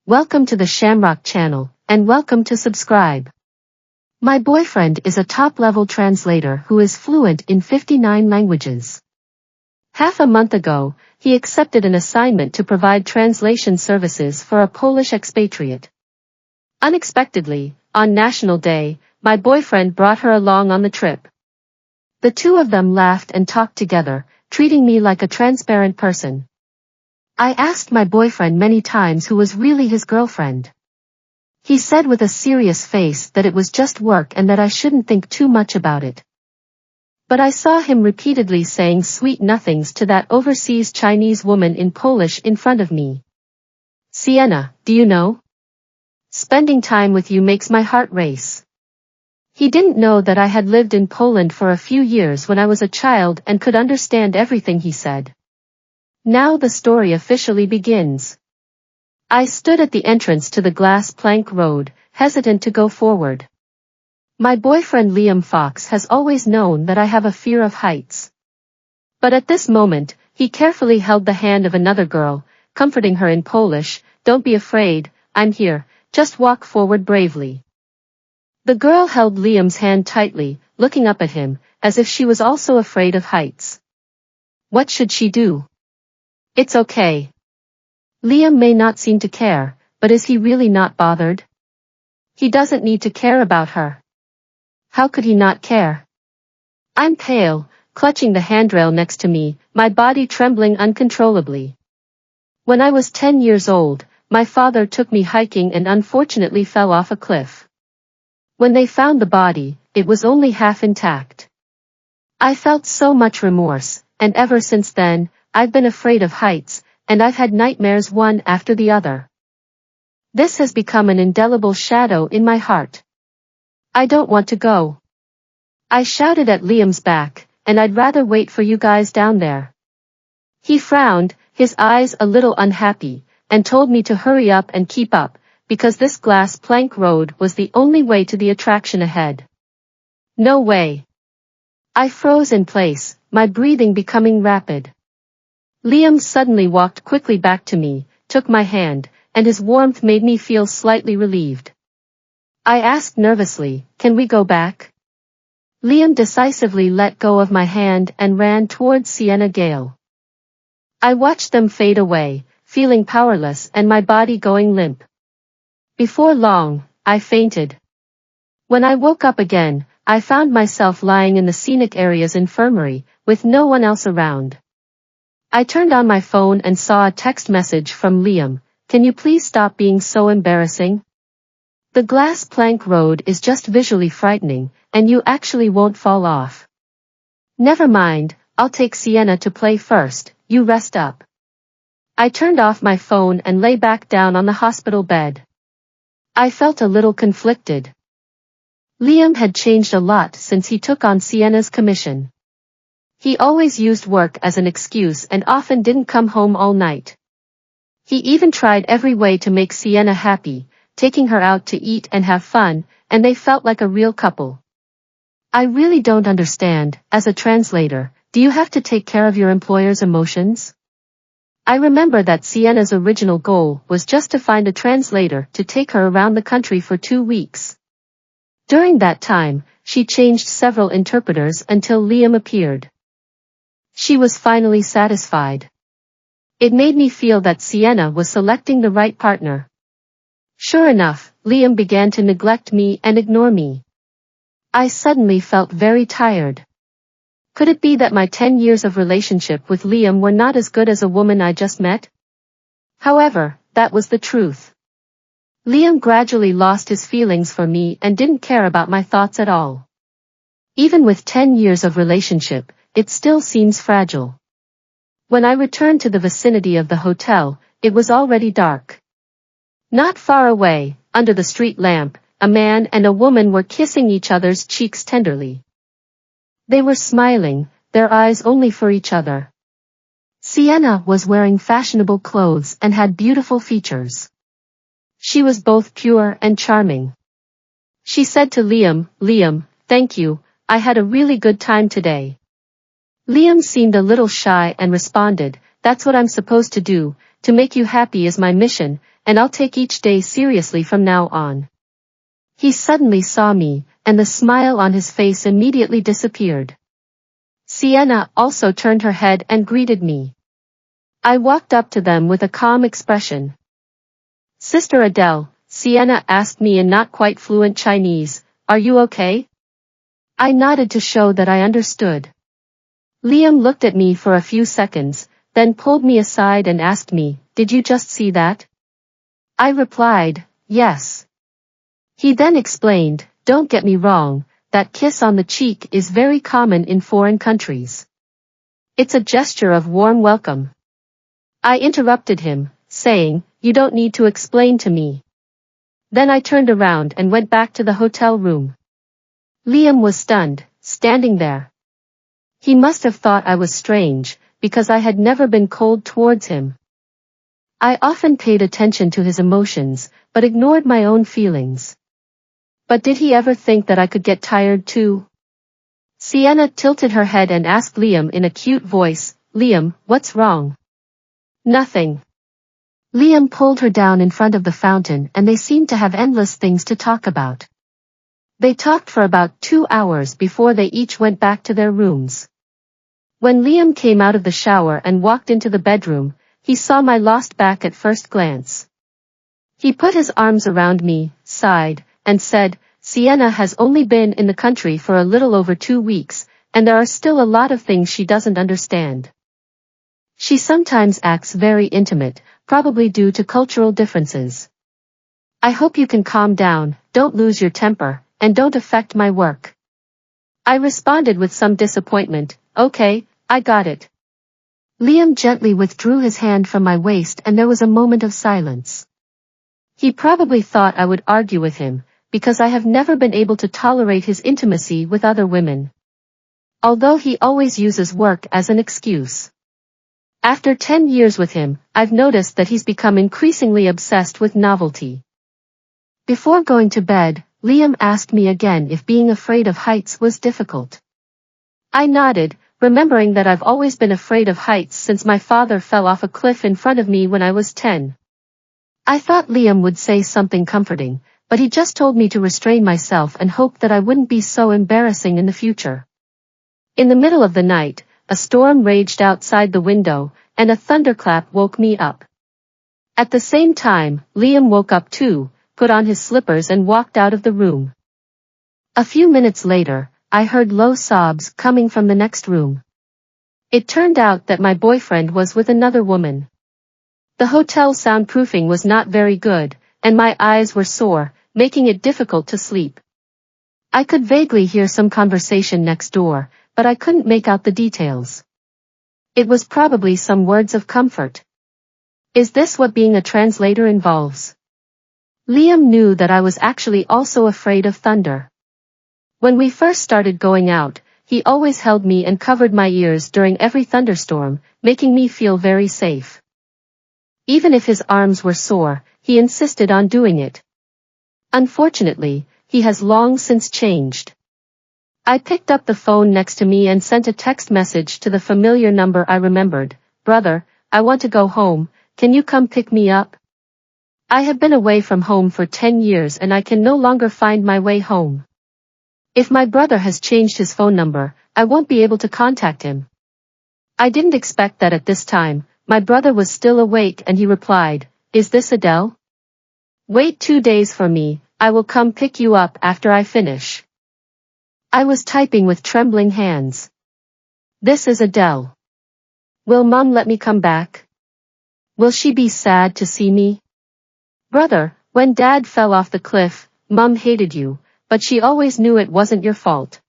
Welcome to the Shamrock channel, and welcome to subscribe. My boyfriend is a top-level translator who is fluent in 59 languages. Half a month ago, he accepted an assignment to provide translation services for a Polish expatriate. Unexpectedly, on National Day, my boyfriend brought her along on the trip. The two of them laughed and talked together, treating me like a transparent person. I asked my boyfriend many times who was really his girlfriend. He said with a serious face that it was just work and that I shouldn't think too much about it. But I saw him repeatedly saying sweet nothings to that overseas Chinese woman in Polish in front of me. Sienna, do you know? Spending time with you makes my heart race. He didn't know that I had lived in Poland for a few years when I was a child and could understand everything he said. Now the story officially begins. I stood at the entrance to the glass plank road, hesitant to go forward. My boyfriend Liam Fox has always known that I have a fear of heights. But at this moment, he carefully held the hand of another girl, comforting her in Polish. Don't be afraid, I'm here, just walk forward bravely. The girl held Liam's hand tightly, looking up at him, as if she was also afraid of heights. What should she do? It's okay. Liam may not seem to care, but is he really not bothered? He doesn't need to care about her. How could he not care? I'm pale, clutching the handrail next to me, my body trembling uncontrollably. When I was 10 years old, my father took me hiking and unfortunately fell off a cliff. When they found the body, it was only half intact. I felt so much remorse, and ever since then, I've been afraid of heights, and I've had nightmares one after the other. This has become an indelible shadow in my heart. I don't want to go. I shouted at Liam's back, and I'd rather wait for you guys down there. He frowned, his eyes a little unhappy, and told me to hurry up and keep up, because this glass plank road was the only way to the attraction ahead. No way. I froze in place, my breathing becoming rapid. Liam suddenly walked quickly back to me, took my hand, and his warmth made me feel slightly relieved. I asked nervously, can we go back? Liam decisively let go of my hand and ran towards Sienna Gale. I watched them fade away, feeling powerless and my body going limp. Before long, I fainted. When I woke up again, I found myself lying in the scenic area's infirmary, with no one else around. I turned on my phone and saw a text message from Liam. Can you please stop being so embarrassing? The glass plank road is just visually frightening, and you actually won't fall off. Never mind, I'll take Sienna to play first, you rest up. I turned off my phone and lay back down on the hospital bed. I felt a little conflicted. Liam had changed a lot since he took on Sienna's commission. He always used work as an excuse and often didn't come home all night. He even tried every way to make Sienna happy, taking her out to eat and have fun, and they felt like a real couple. I really don't understand, as a translator, do you have to take care of your employer's emotions? I remember that Sienna's original goal was just to find a translator to take her around the country for 2 weeks. During that time, she changed several interpreters until Liam appeared. She was finally satisfied. It made me feel that Sienna was selecting the right partner. Sure enough, Liam began to neglect me and ignore me. I suddenly felt very tired. Could it be that my 10 years of relationship with Liam were not as good as a woman I just met? However, that was the truth. Liam gradually lost his feelings for me and didn't care about my thoughts at all. Even with 10 years of relationship, it still seems fragile. When I returned to the vicinity of the hotel, it was already dark. Not far away, under the street lamp, a man and a woman were kissing each other's cheeks tenderly. They were smiling, their eyes only for each other. Sienna was wearing fashionable clothes and had beautiful features. She was both pure and charming. She said to Liam, thank you, I had a really good time today. Liam seemed a little shy and responded, that's what I'm supposed to do, to make you happy is my mission, and I'll take each day seriously from now on. He suddenly saw me, and the smile on his face immediately disappeared. Sienna also turned her head and greeted me. I walked up to them with a calm expression. Sister Adele, Sienna asked me in not quite fluent Chinese, are you okay? I nodded to show that I understood. Liam looked at me for a few seconds, then pulled me aside and asked me, did you just see that? I replied, yes. He then explained, don't get me wrong, that kiss on the cheek is very common in foreign countries. It's a gesture of warm welcome. I interrupted him, saying, you don't need to explain to me. Then I turned around and went back to the hotel room. Liam was stunned, standing there. He must have thought I was strange, because I had never been cold towards him. I often paid attention to his emotions, but ignored my own feelings. But did he ever think that I could get tired too? Sienna tilted her head and asked Liam in a cute voice, Liam, what's wrong? Nothing. Liam pulled her down in front of the fountain and they seemed to have endless things to talk about. They talked for about 2 hours before they each went back to their rooms. When Liam came out of the shower and walked into the bedroom, he saw my lost back at first glance. He put his arms around me, sighed, and said, Sienna has only been in the country for a little over 2 weeks, and there are still a lot of things she doesn't understand. She sometimes acts very intimate, probably due to cultural differences. I hope you can calm down, don't lose your temper, and don't affect my work. I responded with some disappointment, okay, I got it. Liam gently withdrew his hand from my waist and there was a moment of silence. He probably thought I would argue with him, because I have never been able to tolerate his intimacy with other women. Although he always uses work as an excuse. After 10 years with him, I've noticed that he's become increasingly obsessed with novelty. Before going to bed, Liam asked me again if being afraid of heights was difficult. I nodded, remembering that I've always been afraid of heights since my father fell off a cliff in front of me when I was 10. I thought Liam would say something comforting, but he just told me to restrain myself and hope that I wouldn't be so embarrassing in the future. In the middle of the night, a storm raged outside the window, and a thunderclap woke me up. At the same time, Liam woke up too, put on his slippers and walked out of the room. A few minutes later, I heard low sobs coming from the next room. It turned out that my boyfriend was with another woman. The hotel soundproofing was not very good, and my eyes were sore, making it difficult to sleep. I could vaguely hear some conversation next door, but I couldn't make out the details. It was probably some words of comfort. Is this what being a translator involves? Liam knew that I was actually also afraid of thunder. When we first started going out, he always held me and covered my ears during every thunderstorm, making me feel very safe. Even if his arms were sore, he insisted on doing it. Unfortunately, he has long since changed. I picked up the phone next to me and sent a text message to the familiar number I remembered. Brother, I want to go home, can you come pick me up? I have been away from home for 10 years and I can no longer find my way home. If my brother has changed his phone number, I won't be able to contact him. I didn't expect that at this time. My brother was still awake and he replied, is this Adele? Wait 2 days for me, I will come pick you up after I finish. I was typing with trembling hands. This is Adele. Will Mom let me come back? Will she be sad to see me? Brother, when Dad fell off the cliff, Mom hated you, but she always knew it wasn't your fault.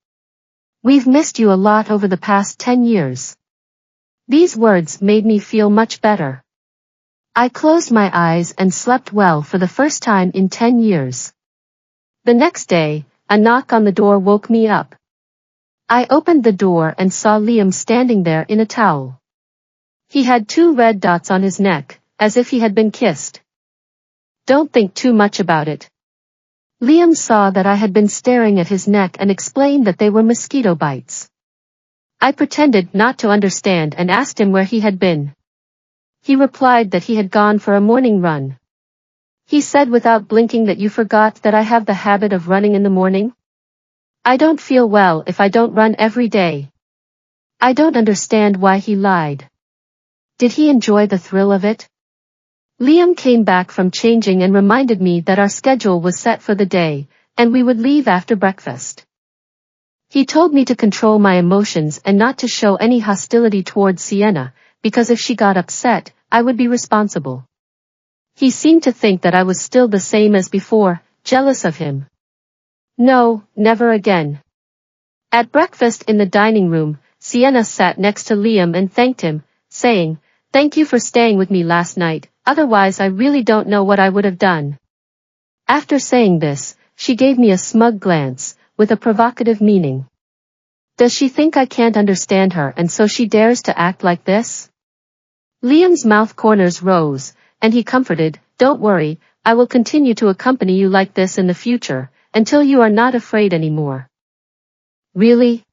We've missed you a lot over the past 10 years. These words made me feel much better. I closed my eyes and slept well for the first time in 10 years. The next day, a knock on the door woke me up. I opened the door and saw Liam standing there in a towel. He had 2 red dots on his neck, as if he had been kissed. Don't think too much about it. Liam saw that I had been staring at his neck and explained that they were mosquito bites. I pretended not to understand and asked him where he had been. He replied that he had gone for a morning run. He said without blinking that you forgot that I have the habit of running in the morning? I don't feel well if I don't run every day. I don't understand why he lied. Did he enjoy the thrill of it? Liam came back from changing and reminded me that our schedule was set for the day, and we would leave after breakfast. He told me to control my emotions and not to show any hostility towards Sienna, because if she got upset, I would be responsible. He seemed to think that I was still the same as before, jealous of him. No, never again. At breakfast in the dining room, Sienna sat next to Liam and thanked him, saying, "Thank you for staying with me last night, otherwise I really don't know what I would have done." After saying this, she gave me a smug glance, with a provocative meaning. Does she think I can't understand her and so she dares to act like this? Liam's mouth corners rose, and he comforted, "Don't worry, I will continue to accompany you like this in the future, until you are not afraid anymore." Really?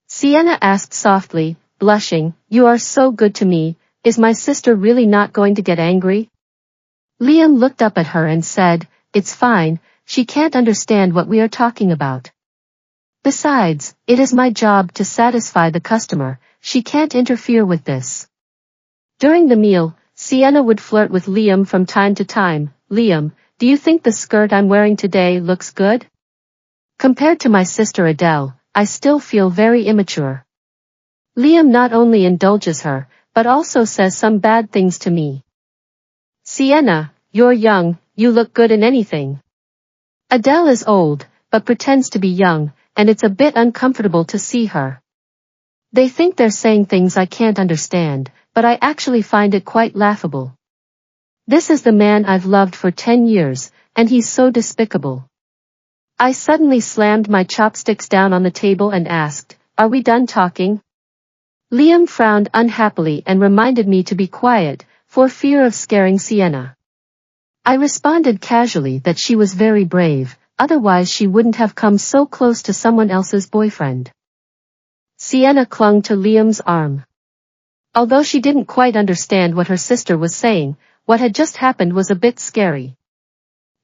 Sienna asked softly, blushing, "You are so good to me, is my sister really not going to get angry?" Liam looked up at her and said, "It's fine, she can't understand what we are talking about. Besides, it is my job to satisfy the customer, she can't interfere with this." During the meal, Sienna would flirt with Liam from time to time. "Liam, do you think the skirt I'm wearing today looks good? Compared to my sister Adele, I still feel very immature." Liam not only indulges her, but also says some bad things to me. "Sienna, you're young, you look good in anything. Adele is old, but pretends to be young, and it's a bit uncomfortable to see her. They think they're saying things I can't understand, but I actually find it quite laughable. This is the man I've loved for 10 years, and he's so despicable." I suddenly slammed my chopsticks down on the table and asked, "Are we done talking?" Liam frowned unhappily and reminded me to be quiet, for fear of scaring Sienna. I responded casually that she was very brave, otherwise she wouldn't have come so close to someone else's boyfriend. Sienna clung to Liam's arm. Although she didn't quite understand what her sister was saying, what had just happened was a bit scary.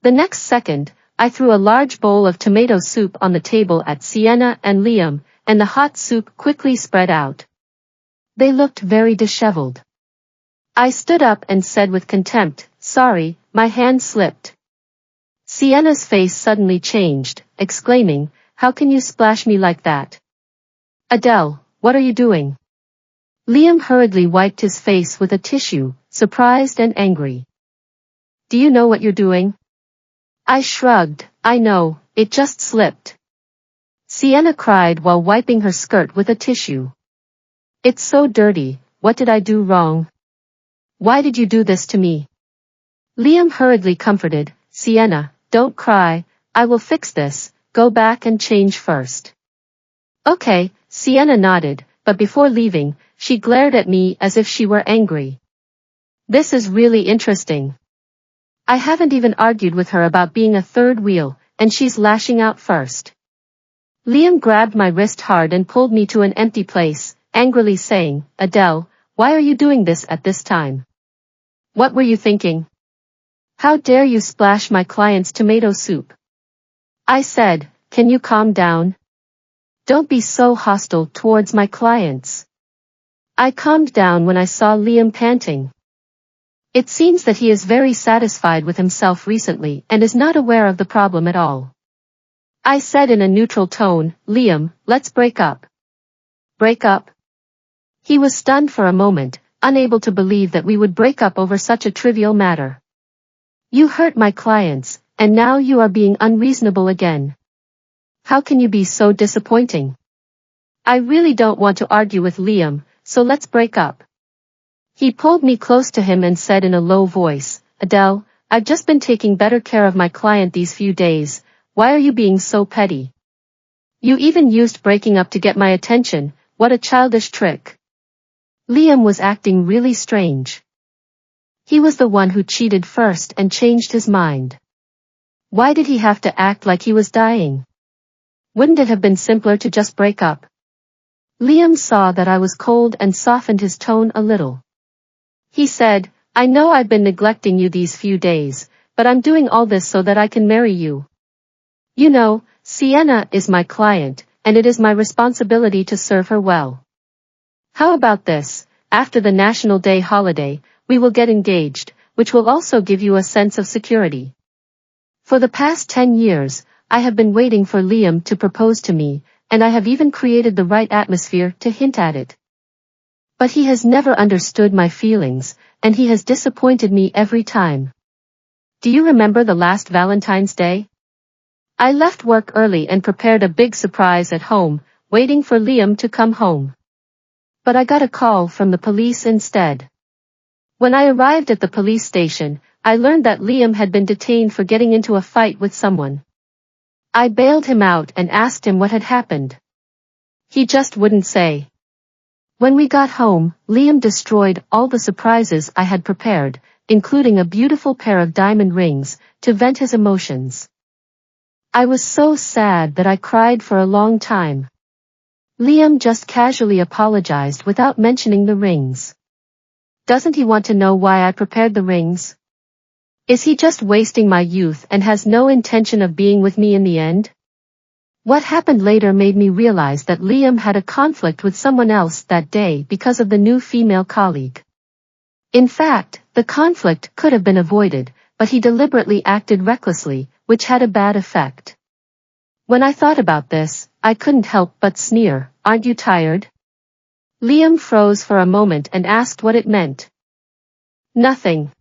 The next second, I threw a large bowl of tomato soup on the table at Sienna and Liam, and the hot soup quickly spread out. They looked very disheveled. I stood up and said with contempt, "Sorry, my hand slipped." Sienna's face suddenly changed, exclaiming, "How can you splash me like that? Adele, what are you doing?" Liam hurriedly wiped his face with a tissue, surprised and angry. "Do you know what you're doing?" I shrugged, "I know, it just slipped." Sienna cried while wiping her skirt with a tissue. "It's so dirty, what did I do wrong? Why did you do this to me?" Liam hurriedly comforted, "Sienna, don't cry, I will fix this, go back and change first." Okay, Sienna nodded, but before leaving, she glared at me as if she were angry. This is really interesting. I haven't even argued with her about being a third wheel, and she's lashing out first. Liam grabbed my wrist hard and pulled me to an empty place, angrily saying, "Adele, why are you doing this at this time? What were you thinking? How dare you splash my client's tomato soup?" I said, "Can you calm down? Don't be so hostile towards my clients." I calmed down when I saw Liam panting. It seems that he is very satisfied with himself recently and is not aware of the problem at all. I said in a neutral tone, "Liam, let's break up." Break up? He was stunned for a moment, unable to believe that we would break up over such a trivial matter. "You hurt my clients, and now you are being unreasonable again. How can you be so disappointing? I really don't want to argue with Liam, so let's break up." He pulled me close to him and said in a low voice, "Adele, I've just been taking better care of my client these few days, why are you being so petty? You even used breaking up to get my attention, what a childish trick." Liam was acting really strange. He was the one who cheated first and changed his mind. Why did he have to act like he was dying? Wouldn't it have been simpler to just break up? Liam saw that I was cold and softened his tone a little. He said, "I know I've been neglecting you these few days, but I'm doing all this so that I can marry you. You know, Sienna is my client, and it is my responsibility to serve her well. How about this? After the National Day holiday, we will get engaged, which will also give you a sense of security. For the past 10 years, I have been waiting for Liam to propose to me, and I have even created the right atmosphere to hint at it. But he has never understood my feelings, and he has disappointed me every time. Do you remember the last Valentine's Day? I left work early and prepared a big surprise at home, waiting for Liam to come home. But I got a call from the police instead. When I arrived at the police station, I learned that Liam had been detained for getting into a fight with someone. I bailed him out and asked him what had happened. He just wouldn't say. When we got home, Liam destroyed all the surprises I had prepared, including a beautiful pair of diamond rings, to vent his emotions. I was so sad that I cried for a long time. Liam just casually apologized without mentioning the rings. Doesn't he want to know why I prepared the rings? Is he just wasting my youth and has no intention of being with me in the end? What happened later made me realize that Liam had a conflict with someone else that day because of the new female colleague. In fact, the conflict could have been avoided, but he deliberately acted recklessly, which had a bad effect. When I thought about this, I couldn't help but sneer. Aren't you tired? Liam froze for a moment and asked what it meant. Nothing.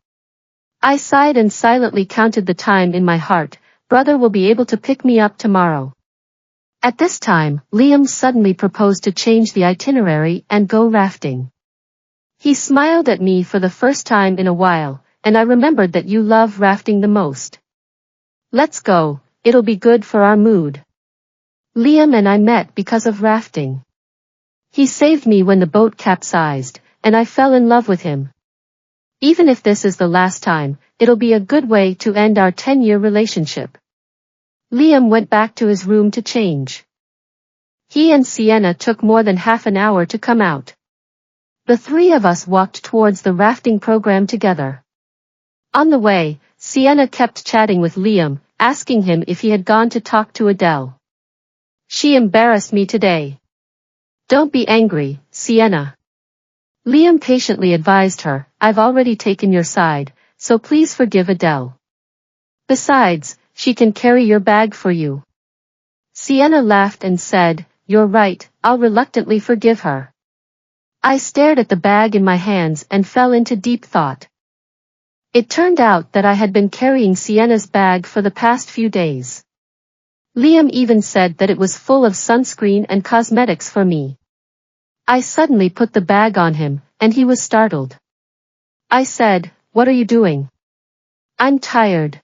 I sighed and silently counted the time in my heart. Brother will be able to pick me up tomorrow. At this time, Liam suddenly proposed to change the itinerary and go rafting. He smiled at me for the first time in a while, and I remembered that you love rafting the most. Let's go, it'll be good for our mood. Liam and I met because of rafting. He saved me when the boat capsized, and I fell in love with him. Even if this is the last time, it'll be a good way to end our 10-year relationship. Liam went back to his room to change. He and Sienna took more than half an hour to come out. The three of us walked towards the rafting program together. On the way, Sienna kept chatting with Liam, asking him if he had gone to talk to Adele. She embarrassed me today. Don't be angry, Sienna. Liam patiently advised her, I've already taken your side, so please forgive Adele. Besides, she can carry your bag for you. Sienna laughed and said, You're right, I'll reluctantly forgive her. I stared at the bag in my hands and fell into deep thought. It turned out that I had been carrying Sienna's bag for the past few days. Liam even said that it was full of sunscreen and cosmetics for me. I suddenly put the bag on him, and he was startled. I said, What are you doing? I'm tired.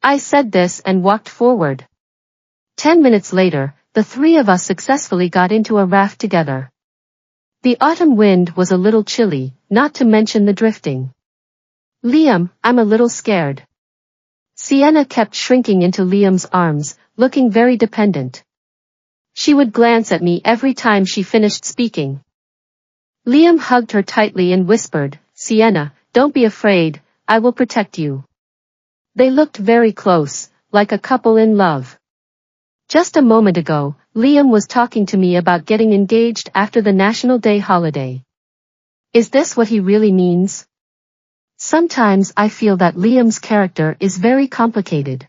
I said this and walked forward. 10 minutes later, the three of us successfully got into a raft together. The autumn wind was a little chilly, not to mention the drifting. Liam, I'm a little scared. Sienna kept shrinking into Liam's arms, looking very dependent. She would glance at me every time she finished speaking. Liam hugged her tightly and whispered, Sienna, don't be afraid, I will protect you. They looked very close, like a couple in love. Just a moment ago, Liam was talking to me about getting engaged after the National Day holiday. Is this what he really means? Sometimes I feel that Liam's character is very complicated.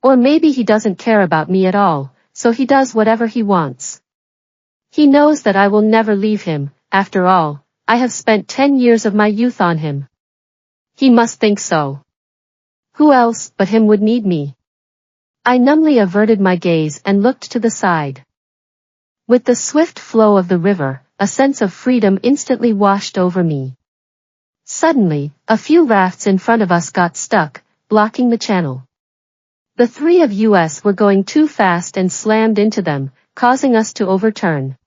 Or maybe he doesn't care about me at all, so he does whatever he wants. He knows that I will never leave him, after all, I have spent 10 years of my youth on him. He must think so. Who else but him would need me? I numbly averted my gaze and looked to the side. With the swift flow of the river, a sense of freedom instantly washed over me. Suddenly, a few rafts in front of us got stuck, blocking the channel. The three of us were going too fast and slammed into them, causing us to overturn.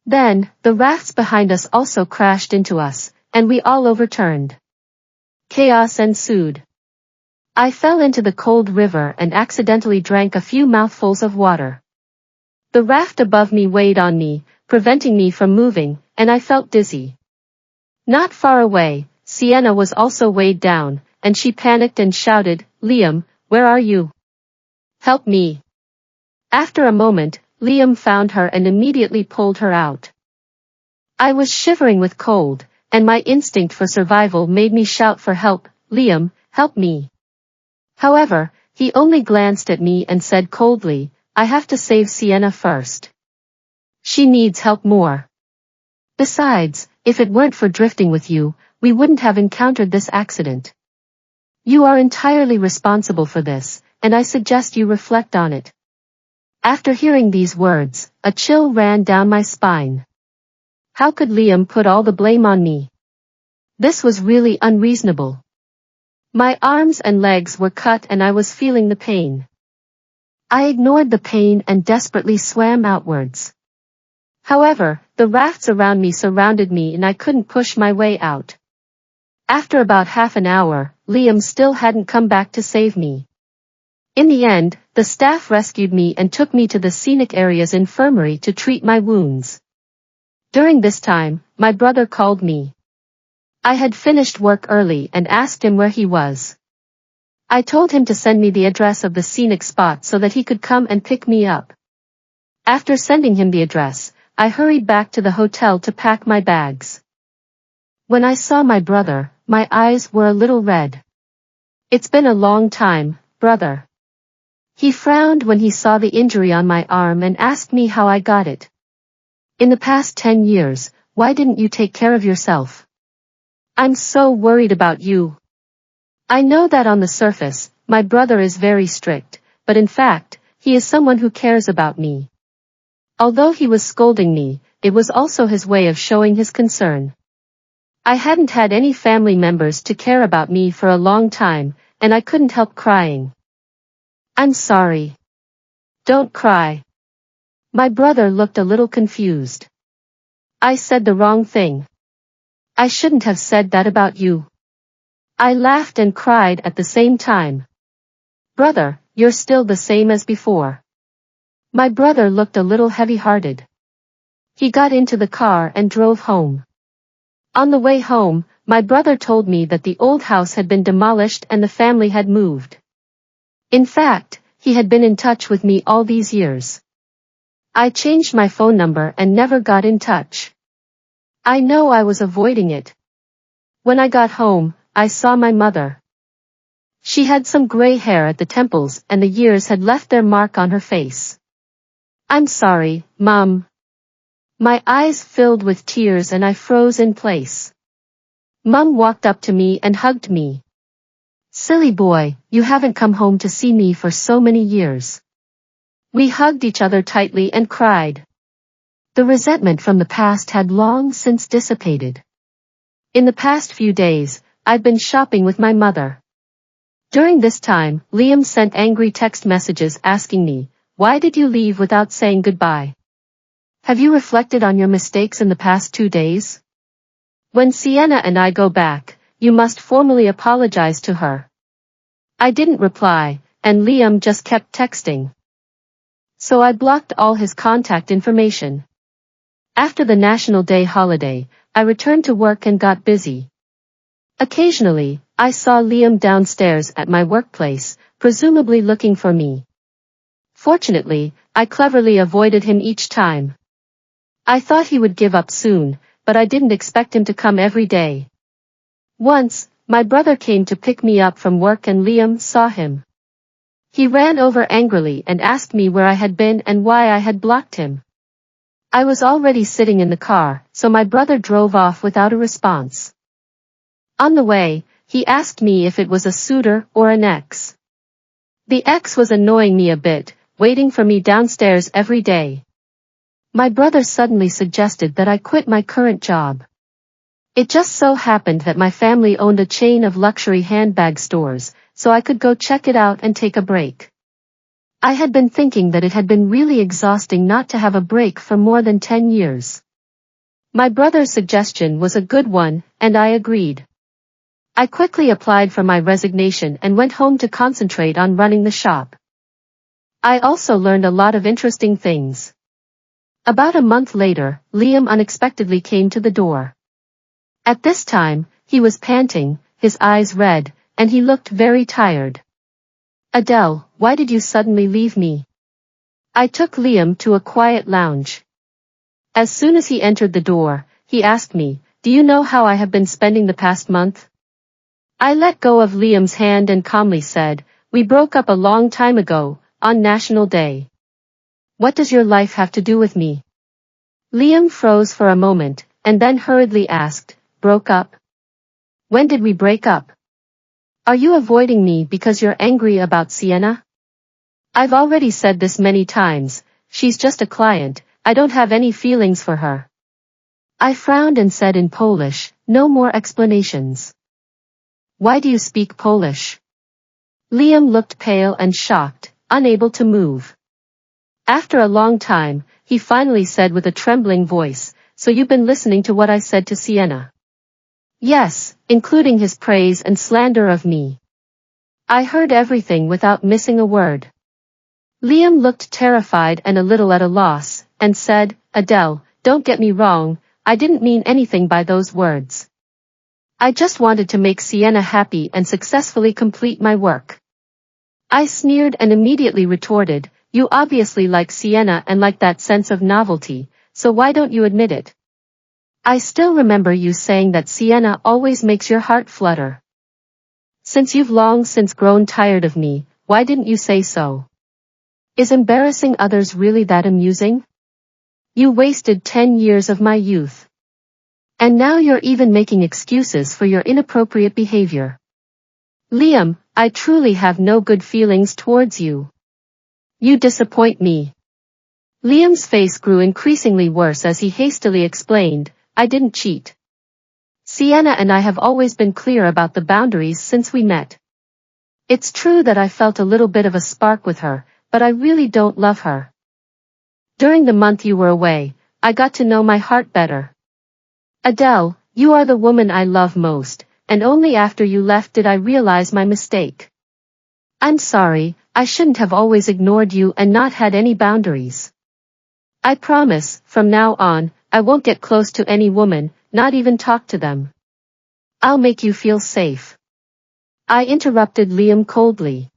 Then, the rafts behind us also crashed into us, and we all overturned. Chaos ensued. I fell into the cold river and accidentally drank a few mouthfuls of water. The raft above me weighed on me, preventing me from moving, and I felt dizzy. Not far away, Sienna was also weighed down, and she panicked and shouted, "Liam, where are you? Help me." After a moment, Liam found her and immediately pulled her out. I was shivering with cold, and my instinct for survival made me shout for help, "Liam, help me." However, he only glanced at me and said coldly, "I have to save Sienna first. She needs help more. Besides, if it weren't for drifting with you, we wouldn't have encountered this accident. You are entirely responsible for this, and I suggest you reflect on it." After hearing these words, a chill ran down my spine. How could Liam put all the blame on me? This was really unreasonable. My arms and legs were cut and I was feeling the pain. I ignored the pain and desperately swam outwards. However, the rafts around me surrounded me and I couldn't push my way out. After about half an hour, Liam still hadn't come back to save me. In the end, the staff rescued me and took me to the Scenic Areas Infirmary to treat my wounds. During this time, my brother called me. I had finished work early and asked him where he was. I told him to send me the address of the scenic spot so that he could come and pick me up. After sending him the address, I hurried back to the hotel to pack my bags. When I saw my brother, my eyes were a little red. "It's been a long time, brother." He frowned when he saw the injury on my arm and asked me how I got it. "In the past 10 years, why didn't you take care of yourself? I'm so worried about you." I know that on the surface, my brother is very strict, but in fact, he is someone who cares about me. Although he was scolding me, it was also his way of showing his concern. I hadn't had any family members to care about me for a long time, and I couldn't help crying. "I'm sorry." "Don't cry." My brother looked a little confused. "I said the wrong thing. I shouldn't have said that about you." I laughed and cried at the same time. "Brother, you're still the same as before." My brother looked a little heavy-hearted. He got into the car and drove home. On the way home, my brother told me that the old house had been demolished and the family had moved. In fact, he had been in touch with me all these years. I changed my phone number and never got in touch. I know I was avoiding it. When I got home, I saw my mother. She had some gray hair at the temples and the years had left their mark on her face. "I'm sorry, Mom." My eyes filled with tears and I froze in place. Mom walked up to me and hugged me. "Silly boy, you haven't come home to see me for so many years." We hugged each other tightly and cried. The resentment from the past had long since dissipated. In the past few days, I'd been shopping with my mother. During this time, Liam sent angry text messages asking me, "Why did you leave without saying goodbye? Have you reflected on your mistakes in the past 2 days? When Sienna and I go back, you must formally apologize to her." I didn't reply, and Liam just kept texting. So I blocked all his contact information. After the National Day holiday, I returned to work and got busy. Occasionally, I saw Liam downstairs at my workplace, presumably looking for me. Fortunately, I cleverly avoided him each time. I thought he would give up soon, but I didn't expect him to come every day. Once, my brother came to pick me up from work and Liam saw him. He ran over angrily and asked me where I had been and why I had blocked him. I was already sitting in the car, so my brother drove off without a response. On the way, he asked me if it was a suitor or an ex. The ex was annoying me a bit, waiting for me downstairs every day. My brother suddenly suggested that I quit my current job. It just so happened that my family owned a chain of luxury handbag stores, so I could go check it out and take a break. I had been thinking that it had been really exhausting not to have a break for more than 10 years. My brother's suggestion was a good one, and I agreed. I quickly applied for my resignation and went home to concentrate on running the shop. I also learned a lot of interesting things. About a month later, Liam unexpectedly came to the door. At this time, he was panting, his eyes red, and he looked very tired. Adele, why did you suddenly leave me? I took Liam to a quiet lounge. As soon as he entered the door, he asked me, do you know how I have been spending the past month? I let go of Liam's hand and calmly said, we broke up a long time ago, on National Day. What does your life have to do with me? Liam froze for a moment, and then hurriedly asked, broke up? When did we break up? Are you avoiding me because you're angry about Sienna? I've already said this many times, she's just a client, I don't have any feelings for her. I frowned and said in Polish, no more explanations. Why do you speak Polish? Liam looked pale and shocked, unable to move. After a long time, he finally said with a trembling voice, so you've been listening to what I said to Sienna? Yes, including his praise and slander of me. I heard everything without missing a word. Liam looked terrified and a little at a loss, and said, Adele, don't get me wrong, I didn't mean anything by those words. I just wanted to make Sienna happy and successfully complete my work. I sneered and immediately retorted, you obviously like Sienna and like that sense of novelty, so why don't you admit it? I still remember you saying that Sienna always makes your heart flutter. Since you've long since grown tired of me, why didn't you say so? Is embarrassing others really that amusing? You wasted 10 years of my youth. And now you're even making excuses for your inappropriate behavior. Liam, I truly have no good feelings towards you. You disappoint me. Liam's face grew increasingly worse as he hastily explained, I didn't cheat. Sienna and I have always been clear about the boundaries since we met. It's true that I felt a little bit of a spark with her, but I really don't love her. During the month you were away, I got to know my heart better. Adele, you are the woman I love most, and only after you left did I realize my mistake. I'm sorry, I shouldn't have always ignored you and not had any boundaries. I promise, from now on, I won't get close to any woman, not even talk to them. I'll make you feel safe. I interrupted Liam coldly.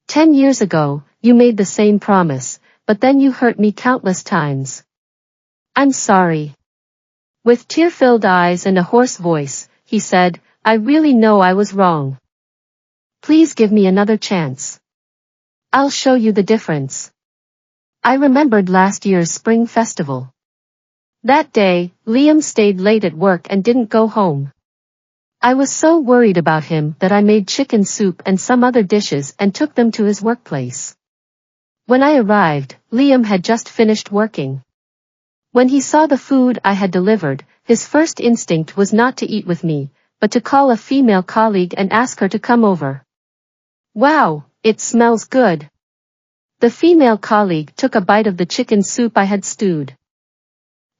10 years ago, you made the same promise, but then you hurt me countless times. I'm sorry. With tear-filled eyes and a hoarse voice, he said, I really know I was wrong. Please give me another chance. I'll show you the difference. I remembered last year's spring festival. That day, Liam stayed late at work and didn't go home. I was so worried about him that I made chicken soup and some other dishes and took them to his workplace. When I arrived, Liam had just finished working. When he saw the food I had delivered, his first instinct was not to eat with me, but to call a female colleague and ask her to come over. Wow, it smells good. The female colleague took a bite of the chicken soup I had stewed.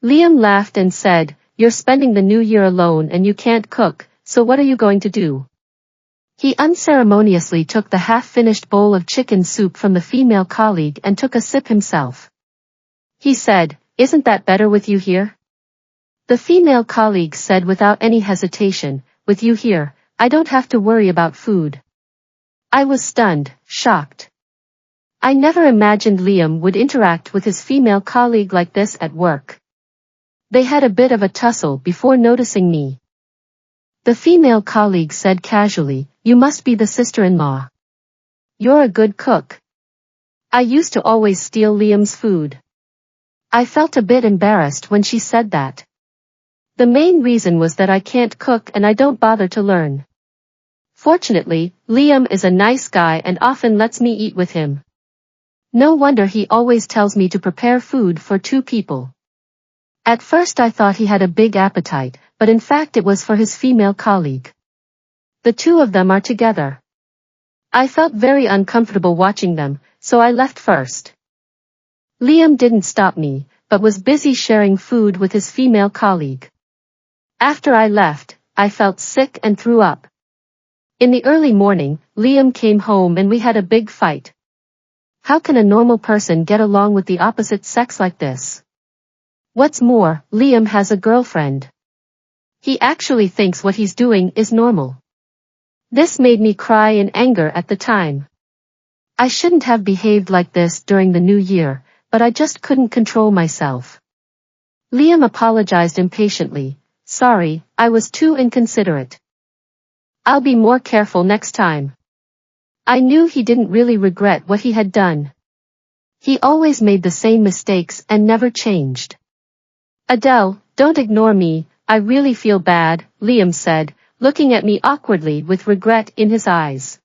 Liam laughed and said, you're spending the new year alone and you can't cook, so what are you going to do? He unceremoniously took the half-finished bowl of chicken soup from the female colleague and took a sip himself. He said, isn't that better with you here? The female colleague said without any hesitation, with you here, I don't have to worry about food. I was stunned, shocked. I never imagined Liam would interact with his female colleague like this at work. They had a bit of a tussle before noticing me. The female colleague said casually, you must be the sister-in-law. You're a good cook. I used to always steal Liam's food. I felt a bit embarrassed when she said that. The main reason was that I can't cook and I don't bother to learn. Fortunately, Liam is a nice guy and often lets me eat with him. No wonder he always tells me to prepare food for 2 people. At first I thought he had a big appetite, but in fact it was for his female colleague. The 2 of them are together. I felt very uncomfortable watching them, so I left first. Liam didn't stop me, but was busy sharing food with his female colleague. After I left, I felt sick and threw up. In the early morning, Liam came home and we had a big fight. How can a normal person get along with the opposite sex like this? What's more, Liam has a girlfriend. He actually thinks what he's doing is normal. This made me cry in anger at the time. I shouldn't have behaved like this during the new year, but I just couldn't control myself. Liam apologized impatiently. Sorry, I was too inconsiderate. I'll be more careful next time. I knew he didn't really regret what he had done. He always made the same mistakes and never changed. Adele, don't ignore me, I really feel bad, Liam said, looking at me awkwardly with regret in his eyes.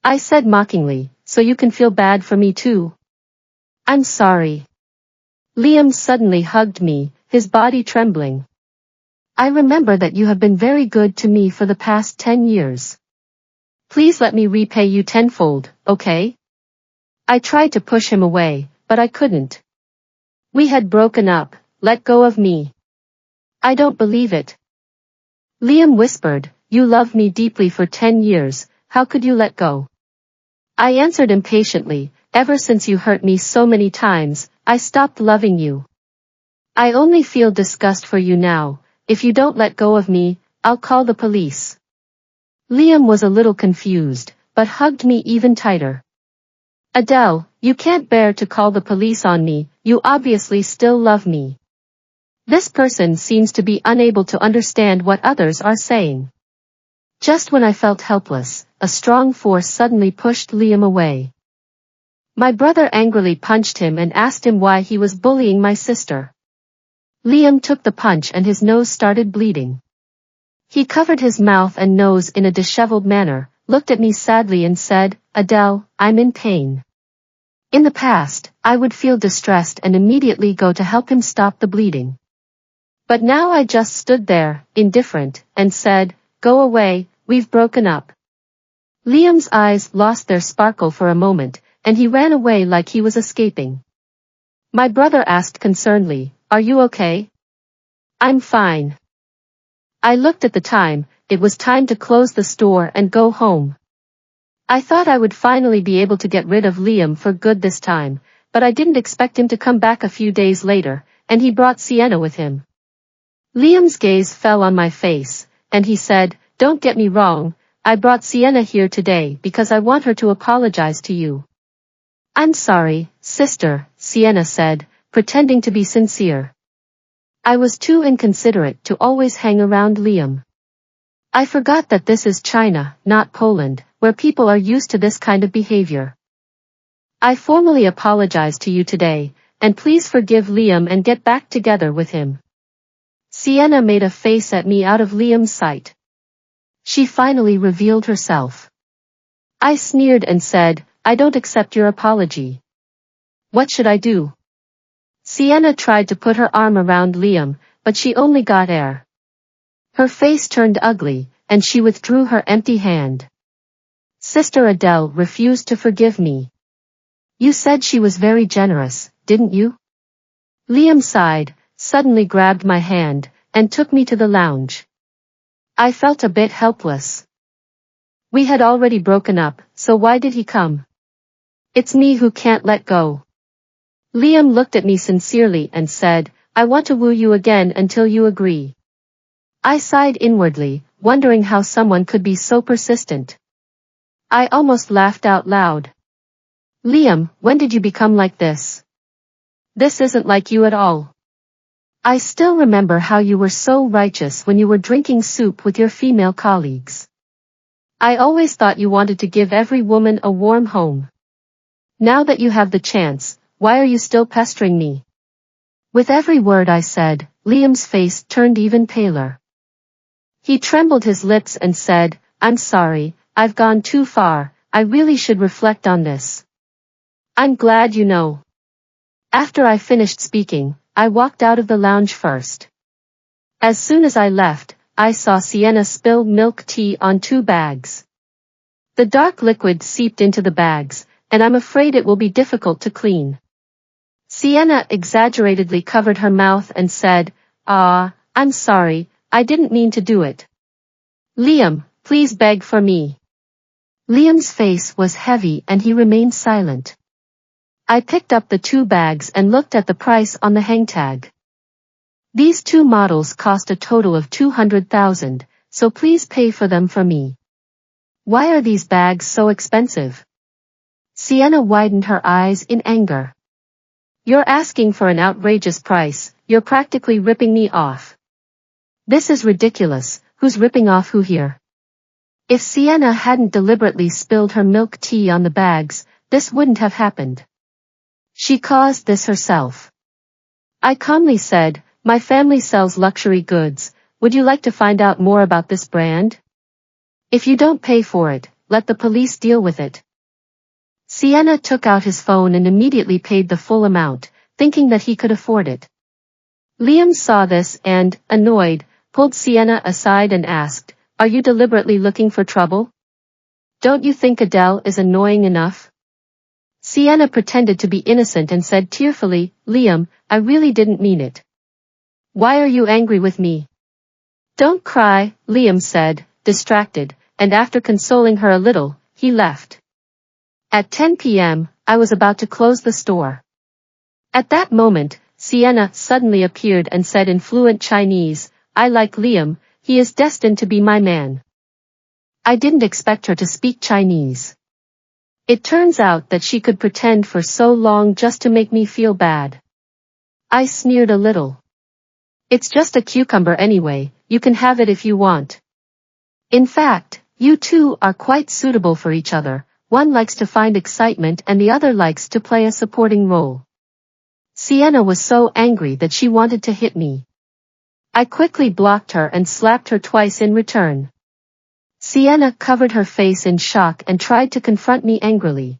I said mockingly, so you can feel bad for me too? I'm sorry. Liam suddenly hugged me, his body trembling. I remember that you have been very good to me for the past 10 years. Please let me repay you tenfold, okay? I tried to push him away, but I couldn't. We had broken up, let go of me. I don't believe it. Liam whispered, you loved me deeply for 10 years, how could you let go? I answered impatiently, ever since you hurt me so many times, I stopped loving you. I only feel disgust for you now, if you don't let go of me, I'll call the police. Liam was a little confused, but hugged me even tighter. Adele, you can't bear to call the police on me, you obviously still love me. This person seems to be unable to understand what others are saying. Just when I felt helpless, a strong force suddenly pushed Liam away. My brother angrily punched him and asked him why he was bullying my sister. Liam took the punch and his nose started bleeding. He covered his mouth and nose in a disheveled manner, looked at me sadly and said, Adele, I'm in pain. In the past, I would feel distressed and immediately go to help him stop the bleeding. But now I just stood there, indifferent, and said, go away, we've broken up. Liam's eyes lost their sparkle for a moment, and he ran away like he was escaping. My brother asked concernedly, are you okay? I'm fine. I looked at the time, it was time to close the store and go home. I thought I would finally be able to get rid of Liam for good this time, but I didn't expect him to come back a few days later, and he brought Sienna with him. Liam's gaze fell on my face, and he said, don't get me wrong, I brought Sienna here today because I want her to apologize to you. I'm sorry, sister, Sienna said, pretending to be sincere. I was too inconsiderate to always hang around Liam. I forgot that this is China, not Poland, where people are used to this kind of behavior. I formally apologize to you today, and please forgive Liam and get back together with him. Sienna made a face at me out of Liam's sight. She finally revealed herself. I sneered and said, I don't accept your apology. What should I do? Sienna tried to put her arm around Liam, but she only got air. Her face turned ugly, and she withdrew her empty hand. Sister Adele refused to forgive me. You said she was very generous, didn't you? Liam sighed, suddenly grabbed my hand, and took me to the lounge. I felt a bit helpless. We had already broken up, so why did he come? It's me who can't let go. Liam looked at me sincerely and said, I want to woo you again until you agree. I sighed inwardly, wondering how someone could be so persistent. I almost laughed out loud. Liam, when did you become like this? This isn't like you at all. I still remember how you were so righteous when you were drinking soup with your female colleagues. I always thought you wanted to give every woman a warm home. Now that you have the chance, why are you still pestering me? With every word I said, Liam's face turned even paler. He trembled his lips and said, I'm sorry, I've gone too far, I really should reflect on this. I'm glad you know. After I finished speaking, I walked out of the lounge first. As soon as I left, I saw Sienna spill milk tea on 2 bags. The dark liquid seeped into the bags, and I'm afraid it will be difficult to clean. Sienna exaggeratedly covered her mouth and said, I'm sorry, I didn't mean to do it. Liam, please beg for me. Liam's face was heavy and he remained silent. I picked up the 2 bags and looked at the price on the hang tag. These 2 models cost a total of 200,000, so please pay for them for me. Why are these bags so expensive? Sienna widened her eyes in anger. You're asking for an outrageous price, you're practically ripping me off. This is ridiculous, who's ripping off who here? If Sienna hadn't deliberately spilled her milk tea on the bags, this wouldn't have happened. She caused this herself. I calmly said, my family sells luxury goods, would you like to find out more about this brand? If you don't pay for it, let the police deal with it. Sienna took out his phone and immediately paid the full amount, thinking that he could afford it. Liam saw this and, annoyed, pulled Sienna aside and asked, are you deliberately looking for trouble? Don't you think Adele is annoying enough? Sienna pretended to be innocent and said tearfully, Liam, I really didn't mean it. Why are you angry with me? Don't cry, Liam said, distracted, and after consoling her a little, he left. At 10 p.m., I was about to close the store. At that moment, Sienna suddenly appeared and said in fluent Chinese, I like Liam, he is destined to be my man. I didn't expect her to speak Chinese. It turns out that she could pretend for so long just to make me feel bad. I sneered a little. It's just a cucumber anyway, you can have it if you want. In fact, you two are quite suitable for each other, one likes to find excitement and the other likes to play a supporting role. Sienna was so angry that she wanted to hit me. I quickly blocked her and slapped her twice in return. Sienna covered her face in shock and tried to confront me angrily.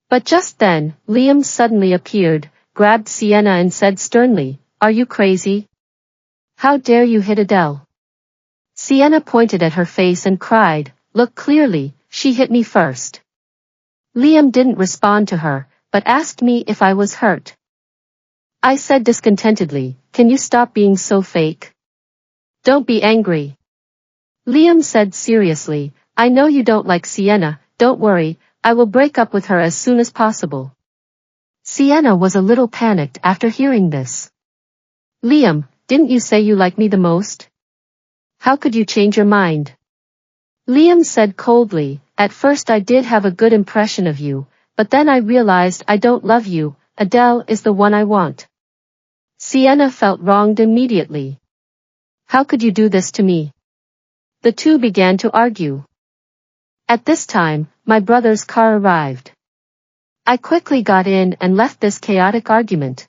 But just then, Liam suddenly appeared, grabbed Sienna and said sternly, are you crazy? How dare you hit Adele? Sienna pointed at her face and cried, look clearly, she hit me first. Liam didn't respond to her, but asked me if I was hurt. I said discontentedly, can you stop being so fake? Don't be angry. Liam said seriously, I know you don't like Sienna, don't worry, I will break up with her as soon as possible. Sienna was a little panicked after hearing this. Liam, didn't you say you like me the most? How could you change your mind? Liam said coldly, at first I did have a good impression of you, but then I realized I don't love you, Adele is the one I want. Sienna felt wronged immediately. How could you do this to me? The two began to argue. At this time, my brother's car arrived. I quickly got in and left this chaotic argument.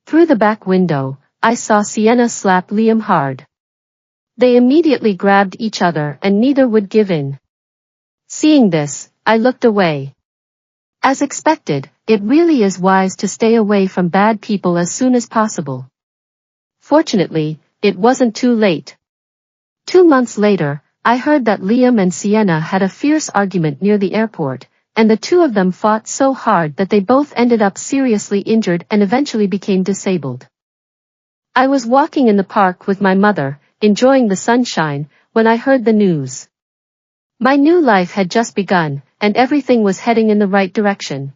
Through the back window, I saw Sienna slap Liam hard. They immediately grabbed each other and neither would give in. Seeing this, I looked away. As expected, it really is wise to stay away from bad people as soon as possible. Fortunately, it wasn't too late. 2 months later, I heard that Liam and Sienna had a fierce argument near the airport, and the two of them fought so hard that they both ended up seriously injured and eventually became disabled. I was walking in the park with my mother, enjoying the sunshine, when I heard the news. My new life had just begun, and everything was heading in the right direction.